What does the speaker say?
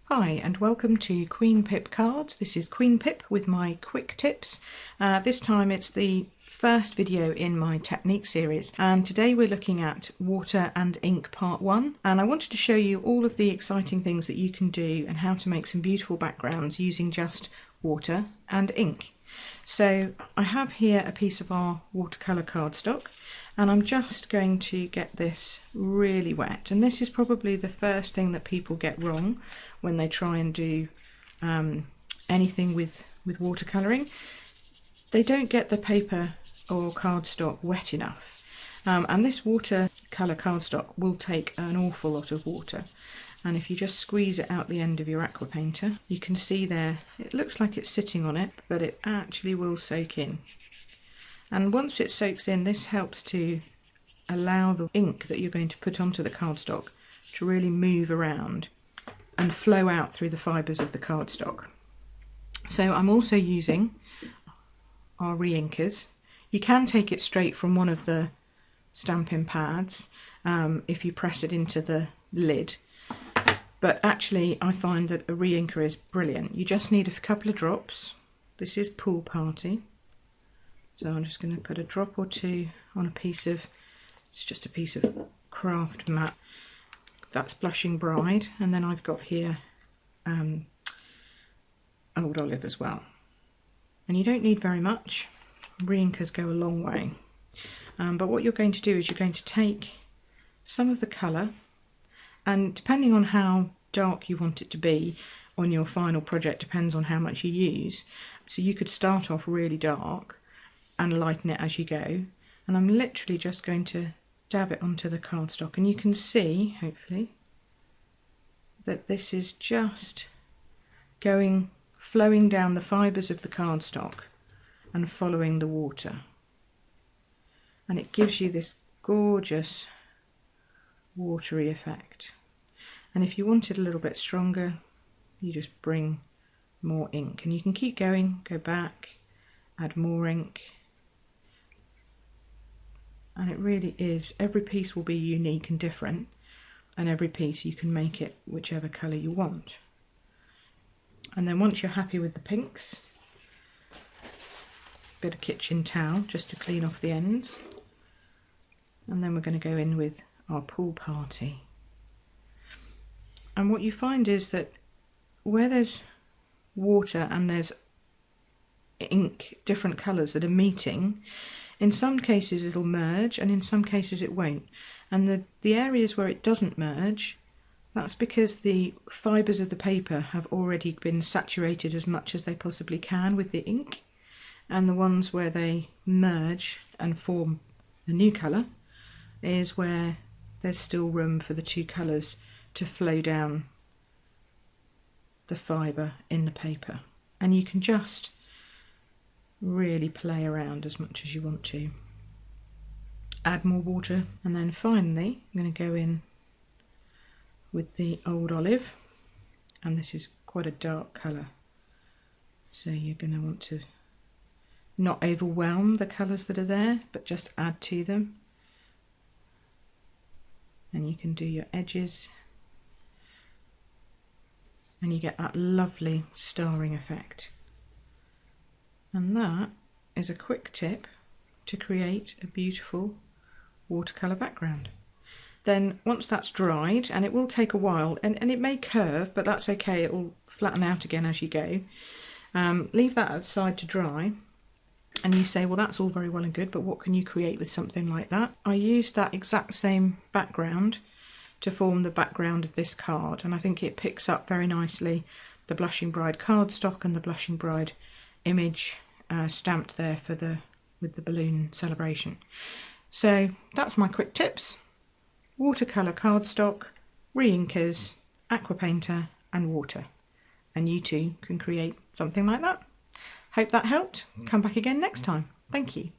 Hi and welcome to Queen Pip Cards. This is Queen Pip with my quick tips. This time it's the first video in my technique series, and today we're looking at water and ink part 1, and I wanted to show you all of the exciting things that you can do and how to make some beautiful backgrounds using just water and ink. So I have here a piece of our watercolour cardstock, and I'm just going to get this really wet, and this is probably the first thing that people get wrong when they try and do anything with watercolouring. They don't get the paper or cardstock wet enough, and this watercolour cardstock will take an awful lot of water. And if you just squeeze it out the end of your aqua painter, you can see there, it looks like it's sitting on it, but it actually will soak in. And once it soaks in, this helps to allow the ink that you're going to put onto the cardstock to really move around and flow out through the fibres of the cardstock. So I'm also using our re-inkers. You can take it straight from one of the stamping pads if you press it into the lid. But actually I find that a re-inker is brilliant. You just need a couple of drops. This is Pool Party. So I'm just going to put a drop or two on a piece of, it's just a piece of craft mat. That's Blushing Bride, and then I've got here Old Olive as well. And you don't need very much. Re-inkers go a long way. But what you're going to do is you're going to take some of the colour, and depending on how dark you want it to be on your final project, depends on how much you use. So you could start off really dark and lighten it as you go. And I'm literally just going to dab it onto the cardstock, and you can see, hopefully, that this is just flowing down the fibres of the cardstock and following the water. And it gives you this gorgeous watery effect. And if you want it a little bit stronger, you just bring more ink, and you can keep going, go back, add more ink. And it really is, every piece will be unique and different, and every piece you can make it whichever colour you want. And then once you're happy with the pinks, bit of kitchen towel just to clean off the ends, and then we're going to go in with our Pool Party. And what you find is that where there's water and there's ink, different colours that are meeting, in some cases it'll merge and in some cases it won't. And the areas where it doesn't merge, that's because the fibres of the paper have already been saturated as much as they possibly can with the ink. And the ones where they merge and form a new colour is where there's still room for the two colours to flow down the fibre in the paper. And you can just really play around as much as you want to. Add more water, and then finally I'm going to go in with the Old Olive, and this is quite a dark colour, so you're going to want to not overwhelm the colours that are there, but just add to them. And you can do your edges, and you get that lovely starring effect. And that is a quick tip to create a beautiful watercolour background. Then once that's dried, and it will take a while, and it may curve, but that's okay, it will flatten out again as you go. Leave that aside to dry, and you say, well, that's all very well and good, but what can you create with something like that? I used that exact same background to form the background of this card, and I think it picks up very nicely the Blushing Bride cardstock and the Blushing Bride image stamped there with the balloon celebration. So that's my quick tips: watercolour cardstock, re-inkers, aqua painter and water, and you too can create something like that. Hope that helped. Come back again next time. Thank you.